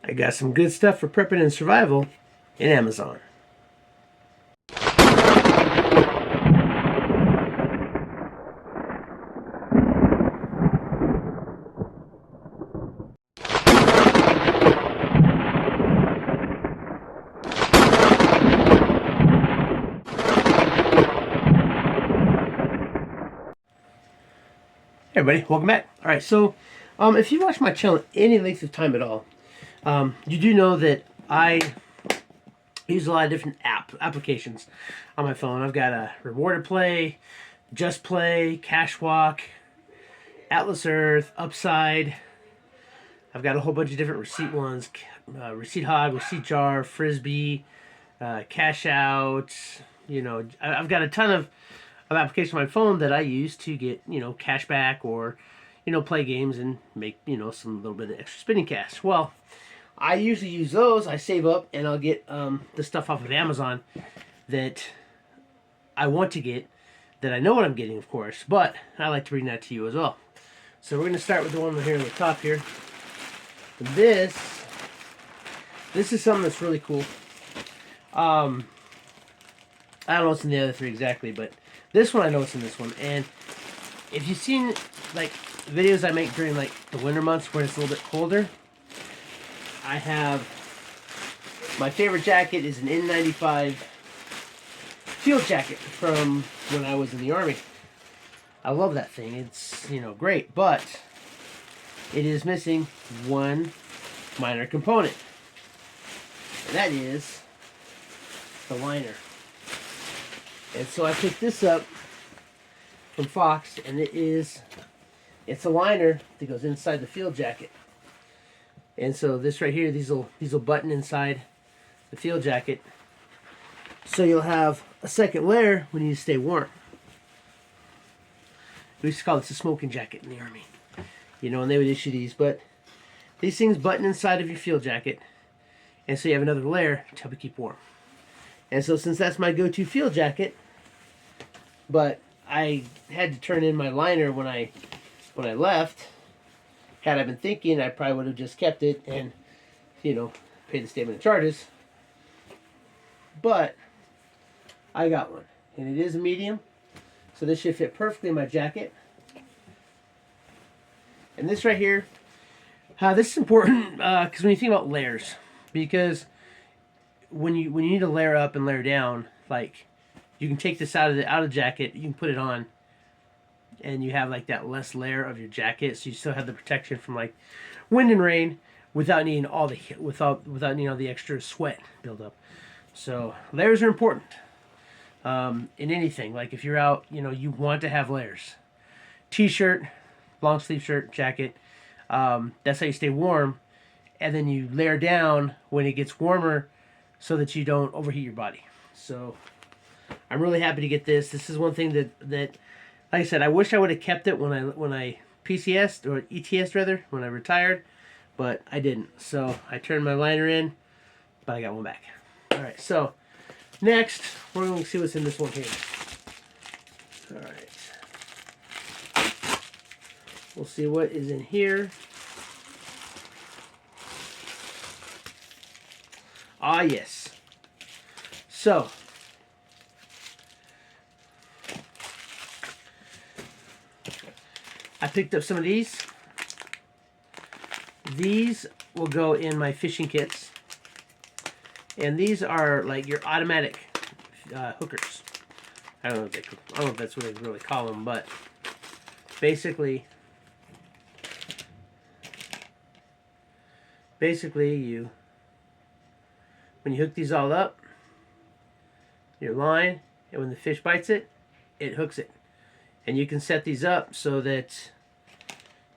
I got some good stuff for prepping and survival in Amazon. Hey everybody, welcome back. Alright, so if you watch my channel any length of time at all, you do know that I use a lot of different applications on my phone. I've got a Rewarded Play, Just Play, Cashwalk, Atlas Earth, Upside. I've got a whole bunch of different receipt ones, Receipt Hog, Receipt Jar, Frisbee, Cash Out. You know, I've got a ton of applications on my phone that I use to get, cash back or, play games and make, some little bit of extra spending cash. Well, I usually use those. I save up and I'll get the stuff off of Amazon that I want to get, that I know what I'm getting, of course, but I like to bring that to you as well. So we're going to start with the one here on the top here. This is something that's really cool. I don't know what's in the other three exactly, but this one I know what's in this one. And if you've seen like videos I make during like the winter months where it's a little bit colder, I have my favorite jacket is an N95 field jacket from when I was in the Army. I love that thing. It's, great, but it is missing one minor component. And that is the liner. And so I picked this up from Fox, and it's a liner that goes inside the field jacket. And so this right here, these will button inside the field jacket, so you'll have a second layer when you stay warm. We used to call this a smoking jacket in the Army, and they would issue these, but these things button inside of your field jacket, and so you have another layer to help you keep warm. And so since that's my go-to field jacket, but I had to turn in my liner when I left. Had I been thinking, I probably would have just kept it and, paid the statement of charges. But I got one, and it is a medium, so this should fit perfectly in my jacket. And this right here, this is important because when you think about layers, because when you need to layer up and layer down, like you can take this out of the jacket, you can put it on, and you have like that less layer of your jacket, so you still have the protection from like wind and rain without needing all the without needing all the extra sweat buildup. So layers are important in anything. Like if you're out, you want to have layers. T-shirt, long sleeve shirt, jacket. That's how you stay warm, and then you layer down when it gets warmer, so that you don't overheat your body. So I'm really happy to get this. This is one thing that like I said, I wish I would have kept it when I PCS'd, or ETS'd rather, when I retired, but I didn't. So I turned my liner in, but I got one back. All right, so next we're going to see what's in this one here. All right, we'll see what is in here. Ah, yes. So I picked up some of these. These will go in my fishing kits, and these are like your automatic hookers. I don't know if that's what they really call them, but basically you, when you hook these all up, your line, and when the fish bites it, it hooks it. And you can set these up so that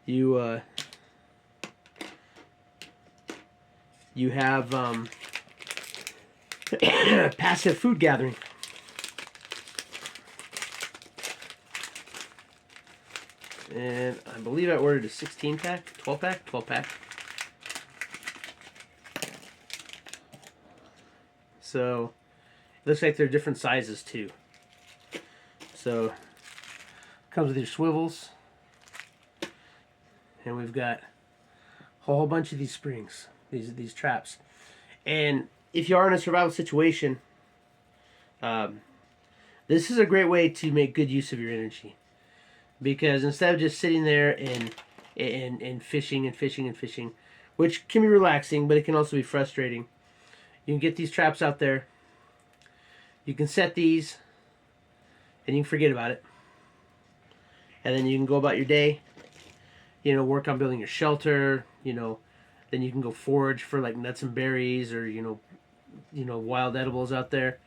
you have passive food gathering. And I believe I ordered a 16-pack, 12-pack. So it looks like they're different sizes too. So comes with your swivels, and we've got a whole bunch of these springs. these traps. And if you are in a survival situation, um, this is a great way to make good use of your energy, because instead of just sitting there and fishing and fishing and fishing, which can be relaxing, but it can also be frustrating. You can get these traps out there. You can set these, and you can forget about it. And then you can go about your day. You know, work on building your shelter. You know, then you can go forage for like nuts and berries, or wild edibles out there,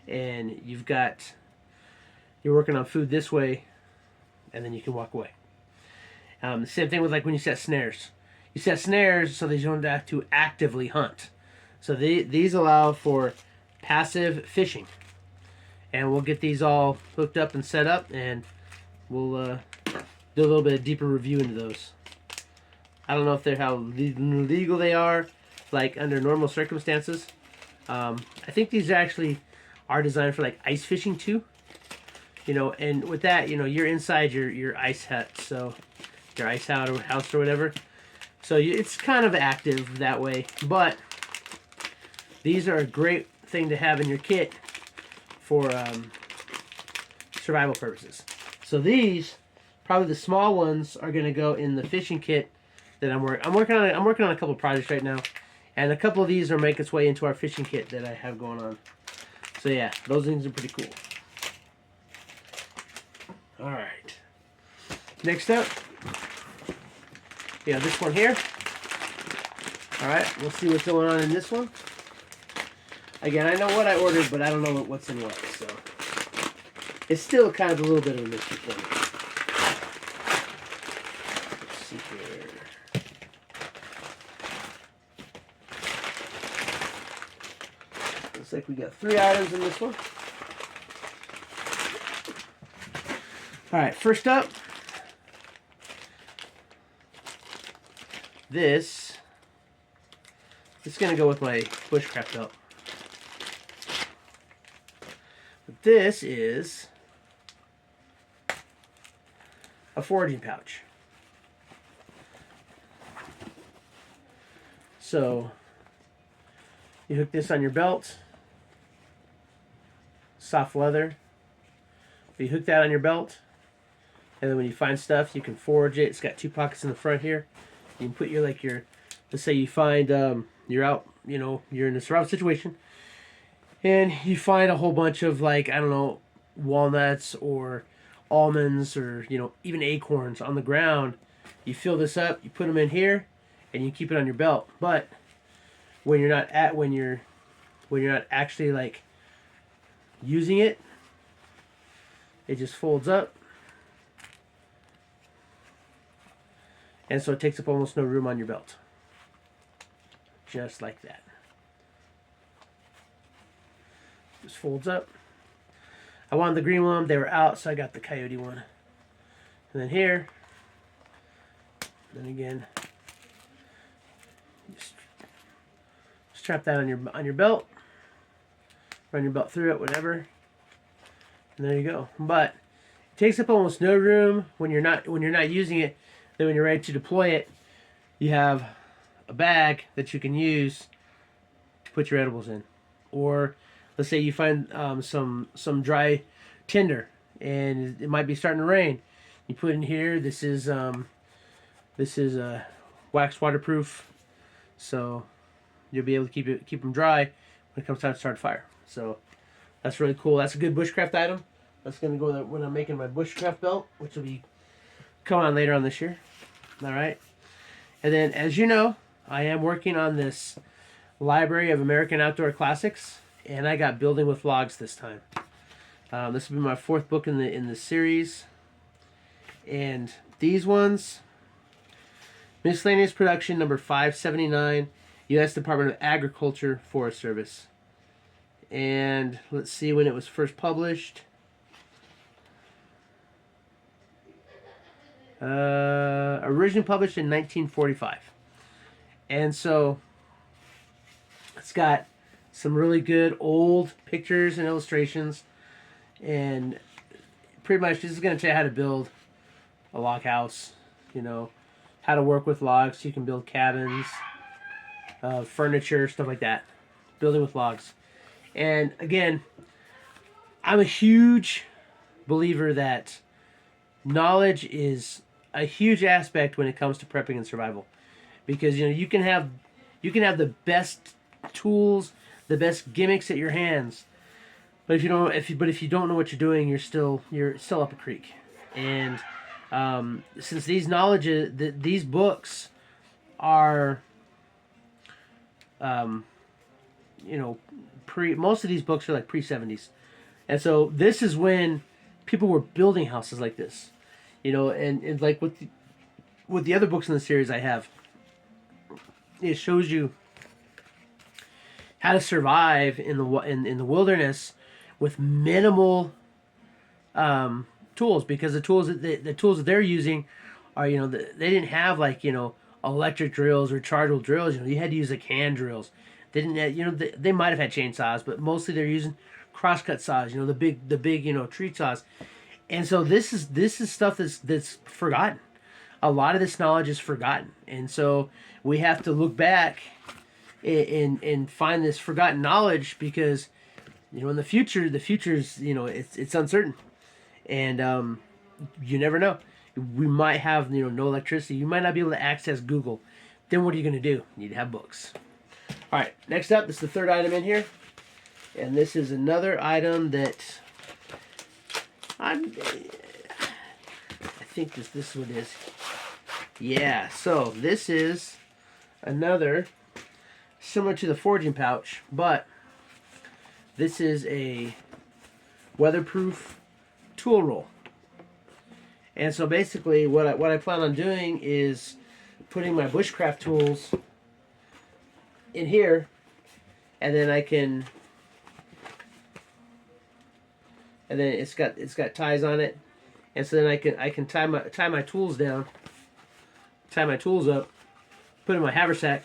and you're working on food this way, and then you can walk away. The same thing with like when you set snares. You set snares so that you don't have to actively hunt. So these allow for passive fishing. And we'll get these all hooked up and set up, and we'll do a little bit of deeper review into those. I don't know if they're how legal they are, like under normal circumstances. I think these actually are designed for like ice fishing too. You know, and with that, you know, you're inside your ice hut, so your ice house or whatever. So it's kind of active that way, but these are a great thing to have in your kit for survival purposes. So these, probably the small ones, are going to go in the fishing kit that I'm working on. I'm working on a couple projects right now, and a couple of these are making its way into our fishing kit that I have going on. So yeah, those things are pretty cool. All right. Next up, yeah, this one here. All right, we'll see what's going on in this one. Again, I know what I ordered, but I don't know what's in what, so it's still kind of a little bit of a mystery for me. Let's see here. Looks like we got 3 items in this one. All right, first up, this is going to go with my bushcraft belt. But this is a foraging pouch. So you hook this on your belt, soft leather. You hook that on your belt, and then when you find stuff, you can forage it. It's got 2 pockets in the front here. You can put let's say you find, you're out, you know, you're in a survival situation, and you find a whole bunch of, like, I don't know, walnuts or almonds or, you know, even acorns on the ground. You fill this up, you put them in here, and you keep it on your belt. But when you're not actually like using it, it just folds up. And so it takes up almost no room on your belt. Just like that. Just folds up. I wanted the green one, they were out, so I got the coyote one. And then here, then again, just strap that on your belt. Run your belt through it, whatever. And there you go. But it takes up almost no room when you're not using it. Then when you're ready to deploy it, you have a bag that you can use to put your edibles in. Or let's say you find some dry tinder and it might be starting to rain. You put in here. This is wax waterproof, so you'll be able to keep them dry when it comes time to start a fire. So that's really cool. That's a good bushcraft item. That's going to go when I'm making my bushcraft belt, which will be coming on later on this year. All right. And then, as you know, I am working on this Library of American Outdoor Classics, and I got Building with Logs this time. This will be my 4th book in the series. And these ones, Miscellaneous Production number 579, U.S. Department of Agriculture, Forest Service. And let's see when it was first published. Originally published in 1945. And so it's got some really good old pictures and illustrations. And pretty much this is going to tell you how to build a log house, you know, how to work with logs so you can build cabins, furniture, stuff like that, building with logs. And again, I'm a huge believer that knowledge is a huge aspect when it comes to prepping and survival, because you can have the best tools, the best gimmicks at your hands, but if you don't know what you're doing, you're still up a creek. And since these books are most of these books are like pre-70s, and so this is when people were building houses like this, and like with the other books in the series I have, it shows you how to survive in the wilderness with minimal tools, because the tools that they're using are, they didn't have like, electric drills or rechargeable drills. You had to use like hand drills. They didn't they might have had chainsaws, but mostly they're using crosscut saws, the big tree saws. And so this is stuff that's forgotten. A lot of this knowledge is forgotten, and so we have to look back and find this forgotten knowledge, because in the future's it's uncertain, and you never know. We might have no electricity. You might not be able to access Google. Then what are you going to do? You need to have books. All right, next up, this is the third item in here, and this is another item that I think this is what it is. Yeah, so this is another similar to the foraging pouch, but this is a weatherproof tool roll. And so basically what I plan on doing is putting my bushcraft tools in here, and then it's got ties on it, and so then I can tie my tools down, tie my tools up, put in my haversack,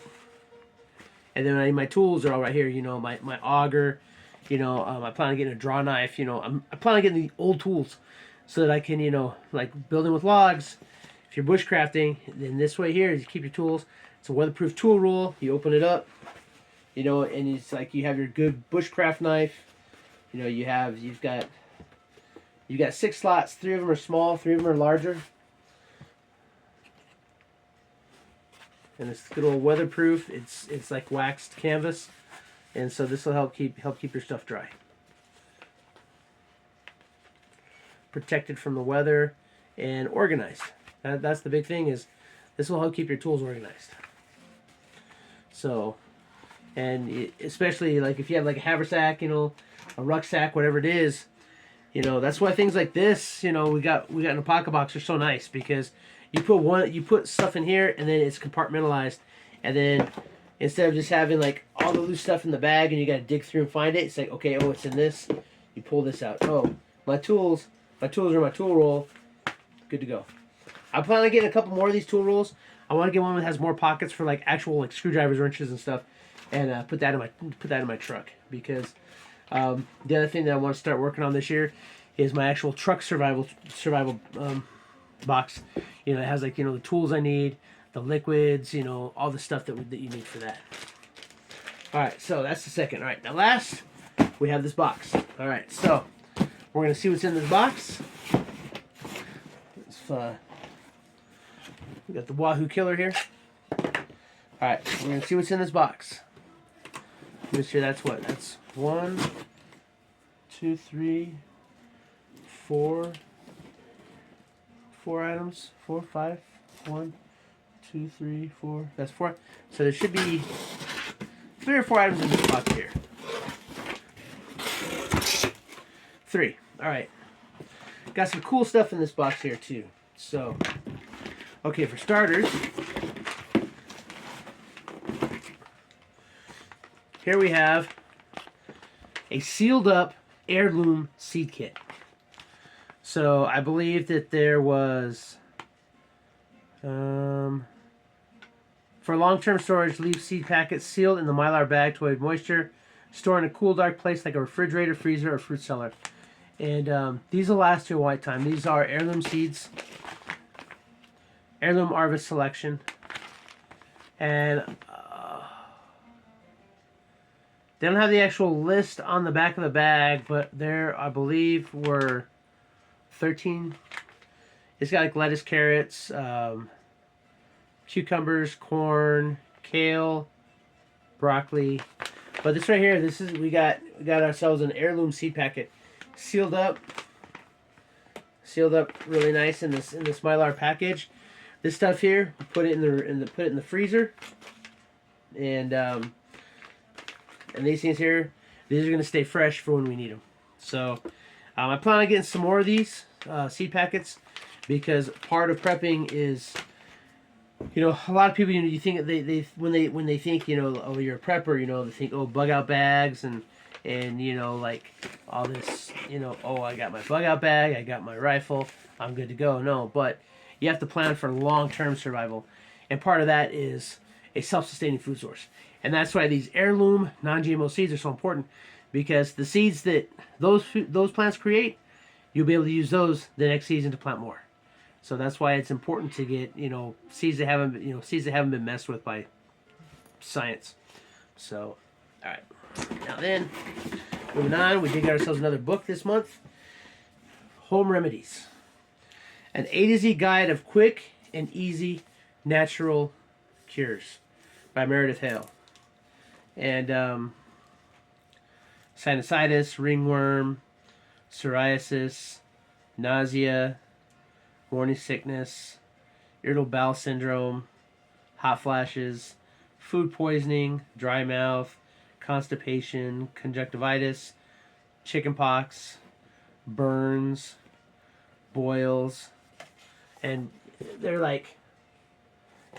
and then my tools are all right here. My auger, I plan on getting a draw knife. I plan on getting the old tools so that I can, like building with logs. If you're bushcrafting, then this way here is you keep your tools. It's a weatherproof tool roll. You open it up, and it's like you have your good bushcraft knife. You've got 6 slots. 3 of them are small, 3 of them are larger. And it's good old weatherproof. It's like waxed canvas, and so this will help keep your stuff dry, protected from the weather, and organized. That's the big thing, is this will help keep your tools organized. So, and especially like if you have like a haversack, a rucksack, whatever it is, that's why things like this, we got in a pocket box are so nice, because you put stuff in here, and then it's compartmentalized, and then instead of just having like all the loose stuff in the bag and you got to dig through and find it, it's like, okay, it's in this. You pull this out. Oh, my tools are my tool roll. Good to go. I plan on getting a couple more of these tool rolls. I want to get one that has more pockets for like actual like screwdrivers, wrenches, and stuff, and put that in my truck, because the other thing that I want to start working on this year is my actual truck survival box. It has like the tools I need, the liquids, all the stuff that you need for that. All right, so that's the second. All right, now last we have this box. All right, so we're gonna see what's in this box. We got the Wahoo Killer here. All right, we're gonna see what's in this box. Make sure that's 1, 2, 3, 4. 4 items. 4, 5. 1, 2, 3, 4. That's 4. So there should be 3 or 4 items in this box here. 3. All right. Got some cool stuff in this box here too. So, okay, for starters, here we have a sealed up heirloom seed kit. So I believe that there was, for long-term storage, leave seed packets sealed in the Mylar bag to avoid moisture. Store in a cool, dark place like a refrigerator, freezer, or fruit cellar. And these will last you a white time. These are heirloom seeds, heirloom harvest selection, and They don't have the actual list on the back of the bag, but there, I believe, were 13. It's got like lettuce, carrots, cucumbers, corn, kale, broccoli. But this right here, this is we got ourselves an heirloom seed packet, sealed up really nice in this Mylar package. This stuff here, put it in the freezer, and these things here, these are gonna stay fresh for when we need them. So I plan on getting some more of these seed packets, because part of prepping is, you know, a lot of people, you know, you think they when they think, you know, oh, you're a prepper, you know, they think, oh, bug out bags and you know, like all this, you know, oh, I got my bug out bag, I got my rifle, I'm good to go. No, but you have to plan for long-term survival, and part of that is a self-sustaining food source. And that's why these heirloom non-GMO seeds are so important, because the seeds that those plants create, you'll be able to use those the next season to plant more. So that's why it's important to get, you know, seeds that haven't been messed with by science. So, all right. Now then, moving on, we did get ourselves another book this month. Home Remedies. An A to Z guide of quick and easy natural cures by Meredith Hale. And sinusitis, ringworm, psoriasis, nausea, morning sickness, irritable bowel syndrome, hot flashes, food poisoning, dry mouth, constipation, conjunctivitis, chickenpox, burns, boils, and they're like,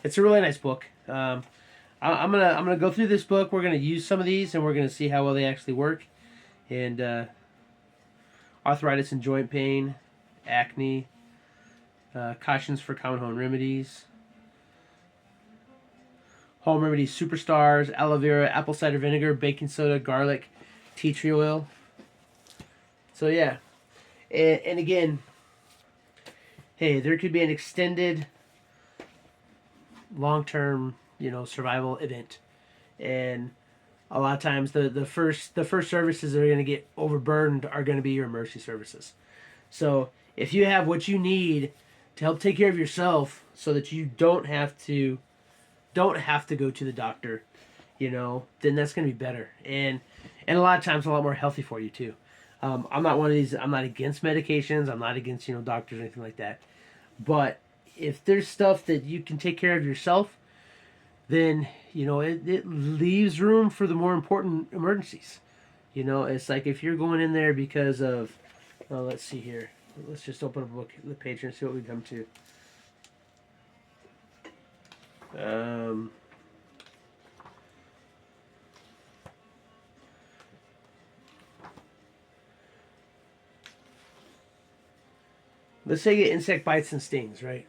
it's a really nice book. I'm gonna go through this book. We're gonna use some of these, and we're gonna see how well they actually work. And arthritis and joint pain, acne, cautions for common home remedies, home remedies superstars, aloe vera, apple cider vinegar, baking soda, garlic, tea tree oil. So yeah, and again, hey, there could be an extended, long-term, you know, survival event, and a lot of times the first services that are going to get overburdened are going to be your emergency services. So if you have what you need to help take care of yourself, so that you don't have to go to the doctor, you know, then that's going to be better, and a lot of times a lot more healthy for you too. I'm not one of these. I'm not against medications. I'm not against, you know, doctors or anything like that. But if there's stuff that you can take care of yourself, then, you know, it leaves room for the more important emergencies. You know, it's like if you're going in there because of, well, let's see here. Let's just open up a book, the page, and see what we come to. Let's say you get insect bites and stings, right?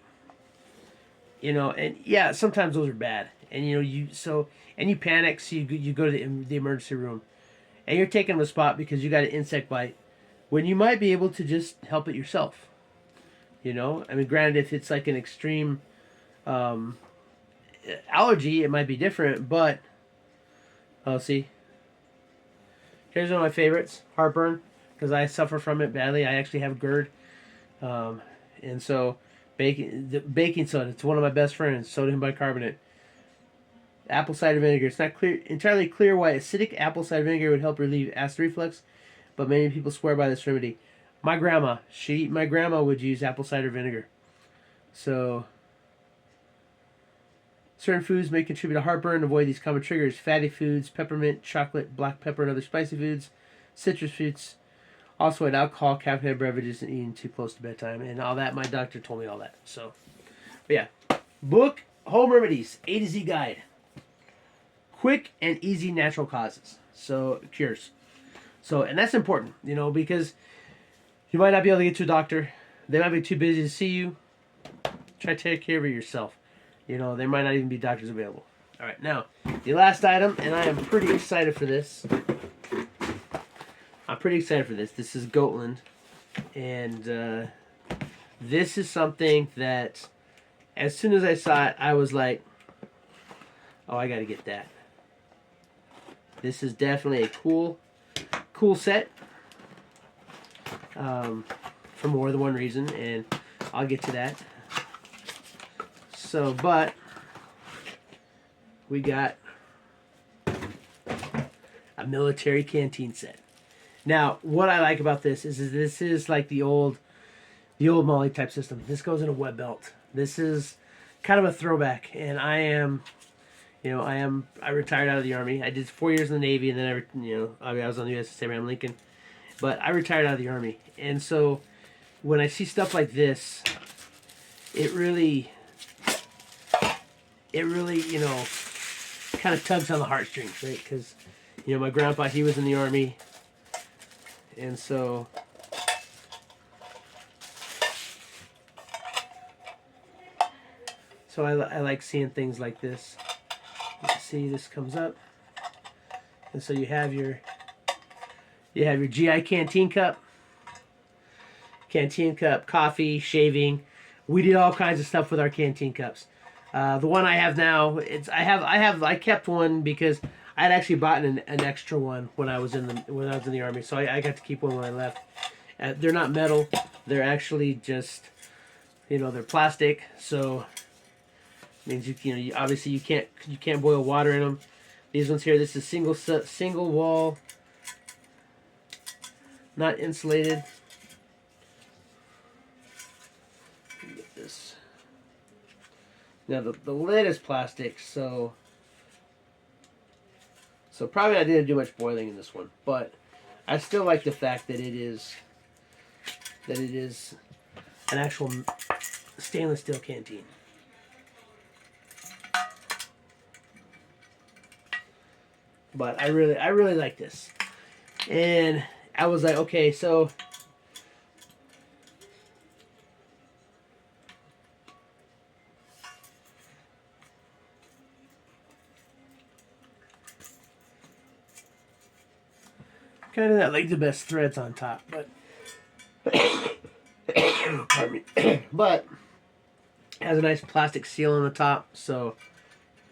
You know, and yeah, sometimes those are bad, and you know, you panic, so you go to the emergency room, and you're taking a spot because you got an insect bite, when you might be able to just help it yourself. You know, I mean, granted, if it's like an extreme allergy, it might be different, but see, here's one of my favorites: heartburn, because I suffer from it badly. I actually have GERD, and so baking soda. It's one of my best friends. Sodium bicarbonate. Apple cider vinegar. It's not entirely clear why acidic apple cider vinegar would help relieve acid reflux, but many people swear by this remedy. My grandma would use apple cider vinegar. So, certain foods may contribute to heartburn. Avoid these common triggers: fatty foods, peppermint, chocolate, black pepper, and other spicy foods, citrus fruits. Also, avoid alcohol, caffeinated beverages, and eating too close to bedtime, and all that. My doctor told me all that. So, but yeah, book Home Remedies, A to Z guide. Quick and easy natural causes. So, cures. So, and that's important, you know, because you might not be able to get to a doctor. They might be too busy to see you. Try to take care of it yourself. You know, there might not even be doctors available. All right, now, the last item, and I am pretty excited for this. This is Goatland. And this is something that, as soon as I saw it, I was like, oh, I got to get that. This is definitely a cool set. For more than one reason, and I'll get to that. So, but we got a military canteen set. Now, what I like about this is this is like the old MOLLE type system. This goes in a web belt. This is kind of a throwback, and I retired out of the Army. I did 4 years in the Navy, and then I was on the USS Abraham Lincoln, but I retired out of the Army, and so when I see stuff like this, it really, kind of tugs on the heartstrings, right? Because, my grandpa, he was in the Army, and so I like seeing things like this. You can see this comes up, and so you have your GI canteen cup, coffee, shaving. We did all kinds of stuff with our canteen cups. The one I have now, I kept one because I had actually bought an extra one when I was in the Army, so I got to keep one when I left. They're not metal; they're actually just, they're plastic. So means obviously you can't boil water in them. These ones here, this is single wall, not insulated. Get this. Now the lid is plastic, so probably I didn't do much boiling in this one, but I still like the fact that it is an actual stainless steel canteen. But I really like this, and I was like, okay, so kind of not like the best threads on top, but pardon me, but has a nice plastic seal on the top. So,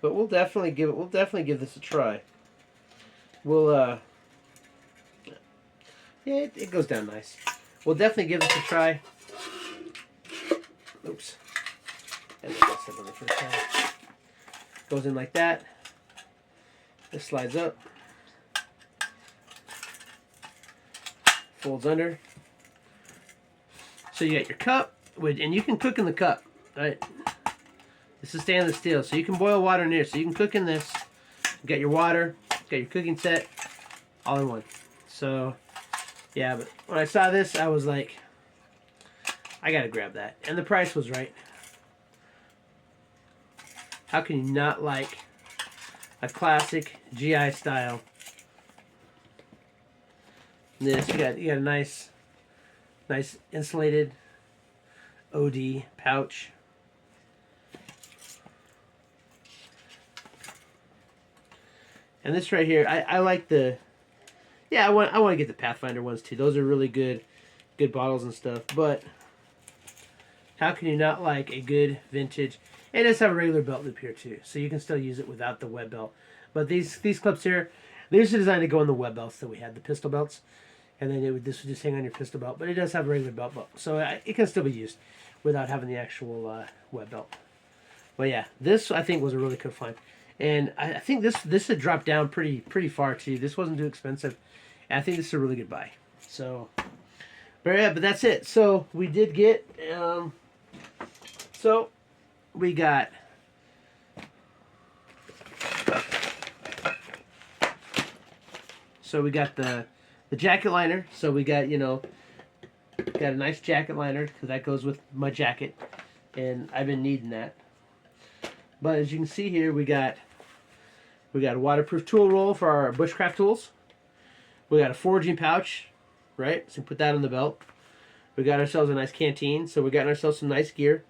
but we'll definitely give this a try. We'll yeah, it goes down nice. We'll definitely give this a try. Oops. And that's on the first time. Goes in like that. This slides up. Folds under. So you got your cup, and you can cook in the cup, right? This is stainless steel, so you can boil water in here. So you can cook in this. You got your water, got your cooking set, all in one. So, yeah, but when I saw this, I was like, I gotta grab that. And the price was right. How can you not like a classic GI style? This, you got a nice insulated OD pouch. And this right here, I like the, yeah, I want to get the Pathfinder ones too. Those are really good bottles and stuff. But how can you not like a good vintage? It does have a regular belt loop here too, so you can still use it without the web belt. But these clips here, they're just designed to go in the web belts that we had, the pistol belts, and then this would just hang on your pistol belt. But it does have a regular belt, so it can still be used without having the actual web belt. But yeah, this I think was a really good find. And I think this had dropped down pretty far too. This wasn't too expensive. And I think this is a really good buy. So, but yeah, but that's it. So we did get, so we got the jacket liner. So we got got a nice jacket liner because that goes with my jacket, and I've been needing that. But as you can see here, we got a waterproof tool roll for our bushcraft tools. We got a foraging pouch, right? So put that on the belt. We got ourselves a nice canteen, so we got ourselves some nice gear.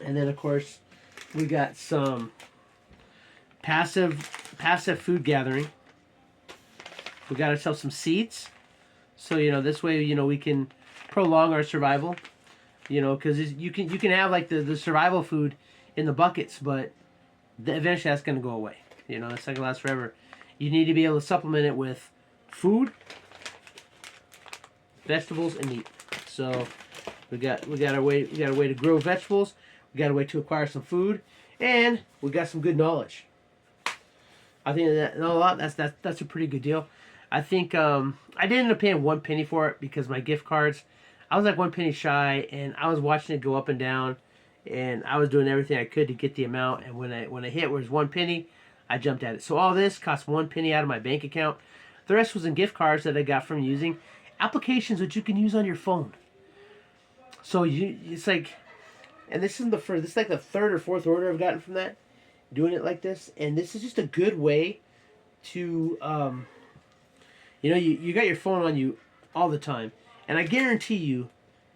And then of course, we got some passive food gathering. We got ourselves some seeds. So this way we can prolong our survival. Because you can have like the survival food in the buckets, but eventually that's going to go away. You know, it's not gonna last forever. You need to be able to supplement it with food, vegetables, and meat. So we got a way to grow vegetables. We got a way to acquire some food, and we got some good knowledge. I think that's a pretty good deal. I think I did end up paying 1 penny for it because my gift cards, I was like 1 penny shy, and I was watching it go up and down, and I was doing everything I could to get the amount. And when I hit where it was 1 penny, I jumped at it. So all this cost 1 penny out of my bank account. The rest was in gift cards that I got from using applications that you can use on your phone. So it's like, and this is this is like the third or fourth order I've gotten from that, doing it like this. And this is just a good way to, you know, you got your phone on you all the time, and I guarantee you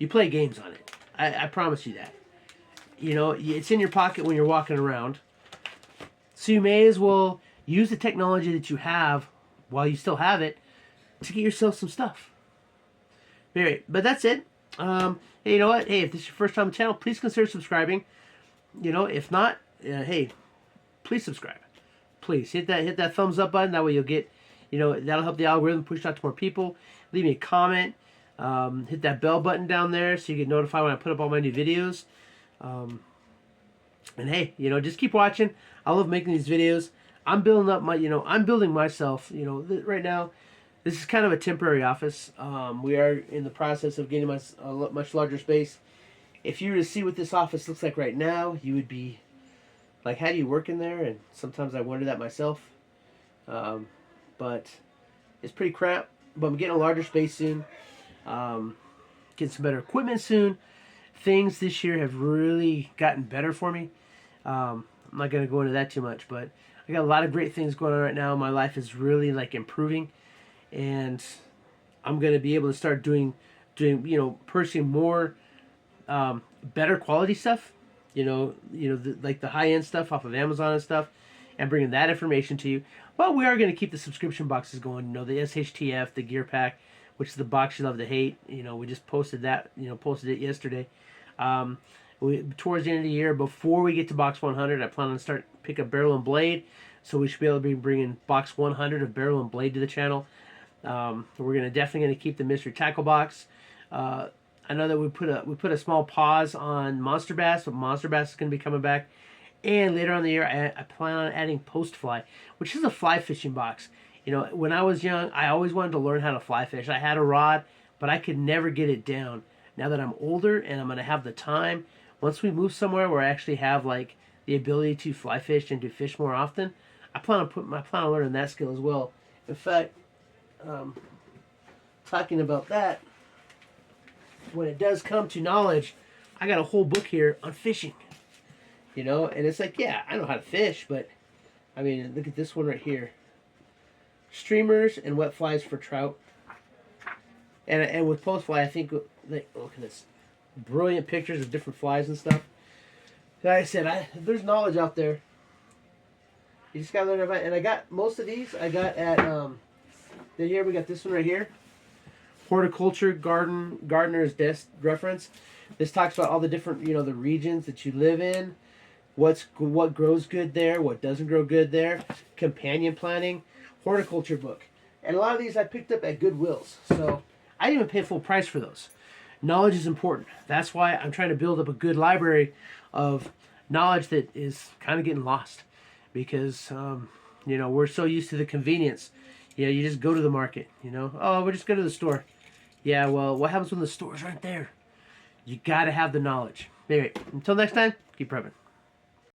play games on it. I promise you that. You know, it's in your pocket when you're walking around, so you may as well use the technology that you have while you still have it to get yourself some stuff. But that's it. Hey, you know what? Hey, if this is your first time on the channel, please consider subscribing. You know, if not, hey, please subscribe. Please hit that thumbs up button. That way you'll get, you know, that'll help the algorithm push out to more people. Leave me a comment. Hit that bell button down there so you get notified when I put up all my new videos. And hey, you know, just keep watching. I love making these videos. I'm building up my, I'm building myself. You know, right now, this is kind of a temporary office. We are in the process of getting a much larger space. If you were to see what this office looks like right now, you would be like, how do you work in there? And sometimes I wonder that myself. But it's pretty crap. But I'm getting a larger space soon. Getting some better equipment soon. Things this year have really gotten better for me. I'm not going to go into that too much, but I got a lot of great things going on right now. My life is really like improving, and I'm going to be able to start doing purchasing more better quality stuff. Like the high end stuff off of Amazon and stuff, and bringing that information to you. But we are going to keep the subscription boxes going. You know, the SHTF, the Gear Pack, which is the box you love to hate. You know, we just posted that. Posted it yesterday. Towards the end of the year, before we get to box 100, I plan on pick up Barrel and Blade, so we should be able to be bringing box 100 of Barrel and Blade to the channel. We're definitely gonna keep the mystery tackle box. I know that we put a small pause on Monster Bass, but Monster Bass is gonna be coming back. And later on in the year, I plan on adding Post Fly, which is a fly fishing box. You know, when I was young, I always wanted to learn how to fly fish. I had a rod, but I could never get it down. Now that I'm older and I'm gonna have the time, once we move somewhere where I actually have like the ability to fly fish and to fish more often, I plan on learning that skill as well. In fact, talking about that, when it does come to knowledge, I got a whole book here on fishing. You know, and it's like, yeah, I know how to fish, but I mean, look at this one right here. Streamers and wet flies for trout. And with Post Fly, I think, like, look at this. Brilliant pictures of different flies and stuff. Like I said, there's knowledge out there. You just gotta learn about it. And I got most of these. I got at then here we got this one right here. Horticulture Gardener's Desk Reference. This talks about all the different, the regions that you live in. What grows good there, what doesn't grow good there. Companion planting, horticulture book. And a lot of these I picked up at Goodwill's. So I didn't even pay full price for those. Knowledge is important. That's why I'm trying to build up a good library of knowledge that is kind of getting lost. Because, we're so used to the convenience. You just go to the market, Oh, we'll just go to the store. Yeah, well, what happens when the stores aren't there? You got to have the knowledge. Anyway, until next time, keep prepping.